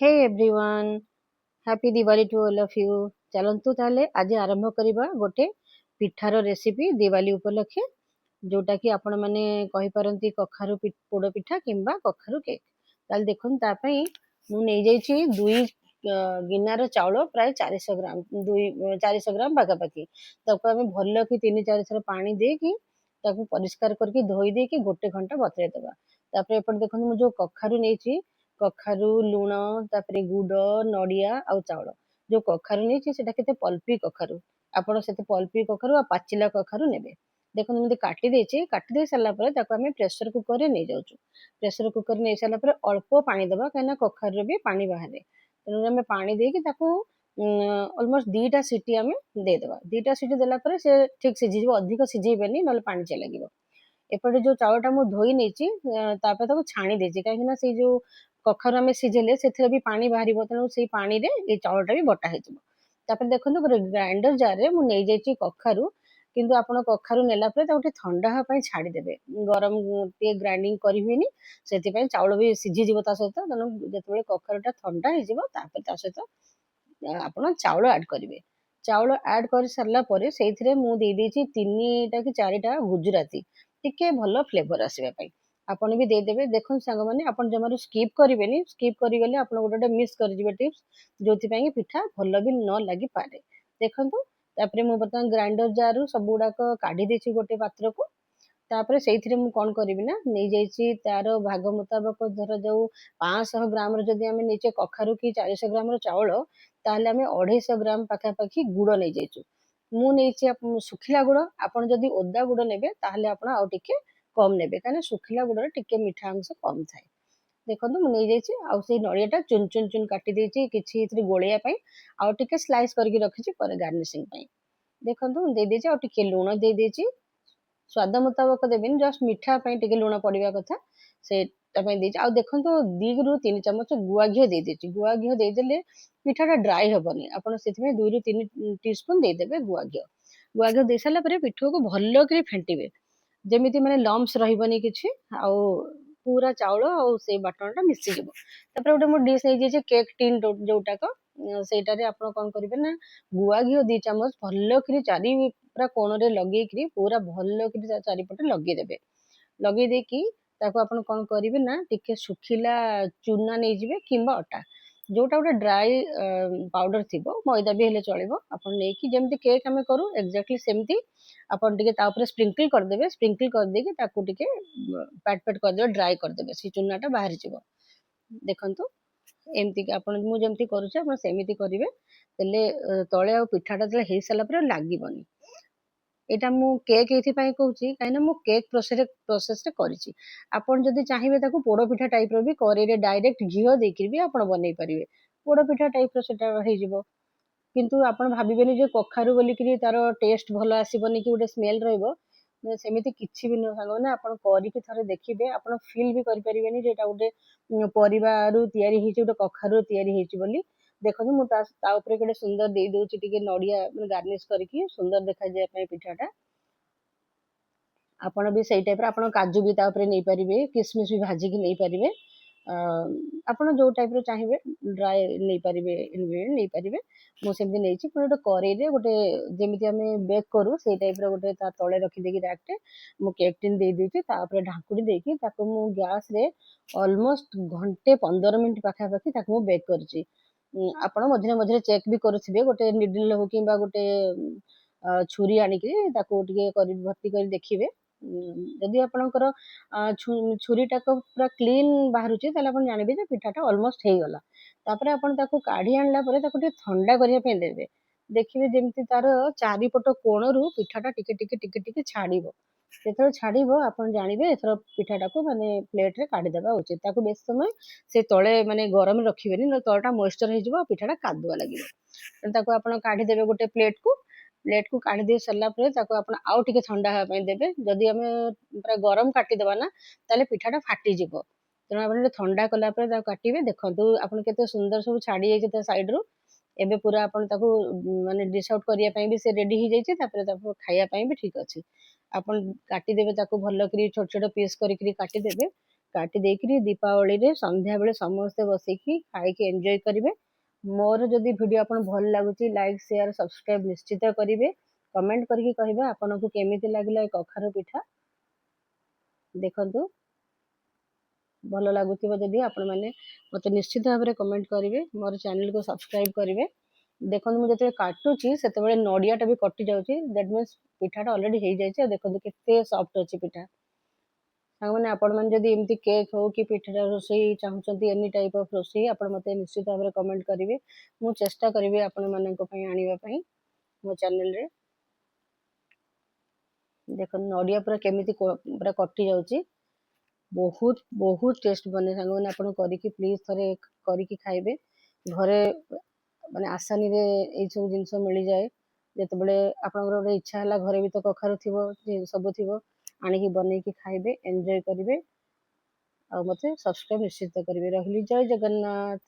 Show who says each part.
Speaker 1: Hey everyone, happy Diwali to all of you. चलंतु ताले आज आरंभ करिबा गोटे पिठार रेसिपी दिवाली उपलक्षे, जोटा कि आपण माने कहि परंती कखारु पोड़ पिठा किंबा कखारु केक। ताले देखुन ता पई मु नै जाइछि दुई गिनार चाउल प्राय 400 ग्राम, 400 ग्राम पाखापाखि ताको आमे भल कि 3-4 थर पानी देकी ताको परिष्कार करके धोई देकी गोटे घंटा बतरे देबा। तापर एपट देखुन मु जो कखारु नेछि, कखारु लुण तापर गुड़ नड़िया आउ चाउल। जो कखारु नेछि सेटा केते पल्पी कखारु, आपण सेते पल्पी कखारु आ पाचिला कखारु नेबे। देखो मुझे काटी देछि, काटी दे सारा पर ताको आमे प्रेशर कुकर रे नै जाउछु। प्रेशर कुकर नै सारा पर अल्प पानी देबा, काना कखारु रे भी पानी बाहरे। तेनु आमे पानी देकी ताको ऑलमोस्ट 2टा सीटी आमे दे देबा। 2टा सीटी देला पर से ठीक सिझिबो, अधिक सिझेबेनी नले पानी चे लागिबो। एपटे जो चाउलटा मु धोई नेछि तापर ताको छाणी देछि, काहे ना से जो कखारु आमे सिझेले सेथिरे भी पानी बाहरिबो, तेनु सेई पानी रे ए चाउलटा भी बटा हेजिबो। तापर देखंतु गोटे ग्राइंडर जार रे मु नै जाइछि कखारु, किंतु आपण कखारु नेला पर ताको ठंडा हा पई छाडी देबे। गरम ते ग्राइंडिंग करिवेनी, सेति पई चाउल भी सिझि जिवो ता सहित। तेनु जेतबेले कखारुटा ठंडा हेजिबो तापर ता सहित आपण चाउल ऐड करिवे। चाउल ऐड कर सारला परे सेथिरे मु देई देछि 3टा कि 4टा गुजराती, टिके भल फ्लेवर आसीबा पई आपण भी देदेवे। देखो सांग माने आपण जमारू स्किप करिवेनी, स्किप करिगले आपण गोटे मिस करिजिबे टिप्स, जोथि पई पिठा भल भी न लागि पारे। देखंतु तापरे मु बर्तमान ग्राइंडर जारू सब गुड़ाक काढ़ी देछि गोटे पात्र को। तापरे सेइथिरे मु कोन करिवि ना, नै जाइछि तार भाग मुताबक धर जाऊ 500 ग्राम रो जदि आमे नेचे कखारु कि 400 ग्राम रो चाउल, ताहले आमे 250 ग्राम पाखापाखि गुड़ नै जाइछु। मु नेछि सुखिला गुड़, आपण जदि ओदा गुड़ नेबे ताहले आपण आउ टिके कम नेबे, काना सुखिला गुड़ रे टिके मीठा अंश कम थाए। देखो मु नै जाइछि आउ सेई नड़ियाटा चुन चुन चुन काटी देछि किछि इथि गोलिया पई, आउ टिके स्लाइस करके रखिछि पर गार्निशिंग पई। देखंतु दे देछि आउ टिके लूण दे देछि, स्वाद मुताबक देबेन, जस्ट मीठा पई टिके लूण पड़िबा कथा सेटा पई देछि। आउ देखंतु 2 रु 3 चमच गुआ घियो दे देछि। गुआ घियो दे देले पिठाटा ड्राई हबनी, आपण सेति में 2 रु 3 टीस्पून दे देबे गुआ घियो। गुआ घियो दे साला परे पिठो को भल्लो करी फेंटिबे, जेमिति माने लम्स रहिबनी किछि, आउ पूरा चाउल आउ से बाटनटा मिसि जिवो। तापर गोटे मो डिश नै जे केक टिन जोटा को सेटारे आपण कोन करिवे ना, गुआ घियो 2 चमच भल्लो करी चारि पूरा कोण रे लगे करी पूरा भल्लो करी चारि पटे लगे देबे। लगे देकी ताको आपण कोन करिवे ना, टिके सुखिला चूना नै जिवे किंबा अटा, जोटा गोटे ड्राई पाउडर थिबो, मैदा भी हेले चलिबो। आपण नेकी जेमति केक हमें करू एक्जेक्टली सेमति आपण टिके ता ऊपर स्प्रिंकल कर देबे। स्प्रिंकल कर देके ताको टिके पैट पैट कर देबे, ड्राई कर देबे, सी चूनाटा बाहर जिवो। देखंतु एमति कि आपण मु जेमति करूछ आपण सेमिति करिवे, तेले तळे आ पिठाटा तळे हेइ साला पर लागिबनी। एटा मु केक एथि पई कहूची, काहेना मु केक प्रोसेस रे करिछि। आपण जदि चाहिबे ताको पोड़ पिठा टाइप रो भी करे रे डायरेक्ट घियो देकि भी आपण बनै परिवे, पोड़ पिठा टाइप रो सेटा हेइ जिवो। किंतु आपण भाबिबेनी जे कखारु बोली कि तार टेस्ट भलो आसीबनी कि गोटे स्मेल रहइबो, सेमिति किछि भी न सांगो ना। आपण करिकि थरे देखिबे, आपण फील भी करि परिबेनी जे एटा गोटे परिवारु तयारी हेछि, गोटे कखारु तयारी हेछि बोली। देखो मु ता ऊपर गोटे सुंदर दे दोछि टिके नड़िया गार्निश करके, सुंदर देखा जाय पई पिठाटा। आपण भी सेई टाइप रे आपण काजू भी ता ऊपर नै परिबे, किशमिश भी भाजी कि नै परिबे। आपण जो टाइप रो चाहिबे ड्राई नै परिबे, इनग्रेडिएंट नै परिबे। मु सेमति नैछि गोटे करेई रे गोटे जेमिति हमें बेक करू सेई टाइप रो गोटे ता तळे रखि देकी रैकटे मु केक टिन दे देछि। ता ऊपर ढाकुड़ी देकी ताको मु गैस रे ऑलमोस्ट घंटे 15 मिनिट पाखा पाखी ताको मु बेक करछि। आपण मझिरे मझिरे चेक भी करूथिबे, गोटे निडल हो किंबा गोटे छुरी आनिकी ताको टिके करि भर्ती करि देखिबे। जदि आपणकर छुरीटा को पूरा क्लीन बाहरुछि, ताले आपण जानिबे जे पिठाटा ऑलमोस्ट हेइ गला। तापरे आपण ताको काढी आनला परे ताको टिके ठंडा करिया पे देबे। देखिबे जेमति तार चारिपट कोणरू पिठाटा टिके टिके टिके टिके छाड़िबो। जेतबे छाड़िबो आपण जानिबे एथर पिठाटाको माने प्लेट रे काढी देबा उचित। ताको बेस समय से तळे माने गरम रखिबेनी, न तळटा मॉइस्चर हे जिवो, पिठाटा कादुआ लागिबो। ताको आपण काढी देबे गोटे प्लेट को काढी दे सरला परे ताको आपण आउ टिके ठंडा हा पई देबे। जदि हमें पूरा गरम काटी देबा ना, ताले पिठाटा फाटी जिवो। तेणु आपण ठंडा कला परे ताको काटिबे। देखंतु आपण केते सुंदर सब छाड़ी जाय ता साइड रू। एबे पूरा आपण ताको माने डिश आउट करिया पई भी से रेडी ही जाय छै, तापरे ताको खाइया पई भी ठीक अछि। आपण काटी देबे ताको भल्लो करी छोट छोट पीस करी करी काटी देबे। काटी देकरी दीपावली रे संध्या बेले समस्ते बसिकी खाइकी एंजॉय करिवे। मोर जदि वीडियो आपन भल लागुची लाइक शेयर सब्सक्राइब निश्चित करिवे। कमेंट करके कहिबे आपनको केमिति लागला ए कखारु पिठा। देखंतु भल लागुथिबो जदि आपण माने मते निश्चित भाव में कमेंट करिवे। मोर चैनल को सब्सक्राइब करिवे। देखो मुझे जब काटुची से नड़ियाटा भी कटि जाऊँगी दैट मीन्स पिठाटा अलरेडी हो जाए। देखो केते सॉफ्ट अच्छी पिठा मैंने आपण मैंने जब एमती केक हो कि पिठा रोषे चाहूँगी एनी टाइप ऑफ रोषे आप मत निश्चित भाव में कमेंट करेंगे। मु चेष्टा करी आपण मानी आने मो चैनल रे। देख नड़िया पूरा केमी पूरा कटि जाऊँगी बहुत बहुत टेस्ट बने सांग मैंने आप प्लीज थे करके खाइबे। घरे माने आसानी रे ये सब जिनस मिल जाए जिते बड़े आपंकर इच्छा है घरे भी तो कखारु थी सब थी आणिकी बनईकी खाइबे एंजॉय करेंगे। आ मते सब्सक्राइब निश्चित करेंगे। रही जय जगन्नाथ।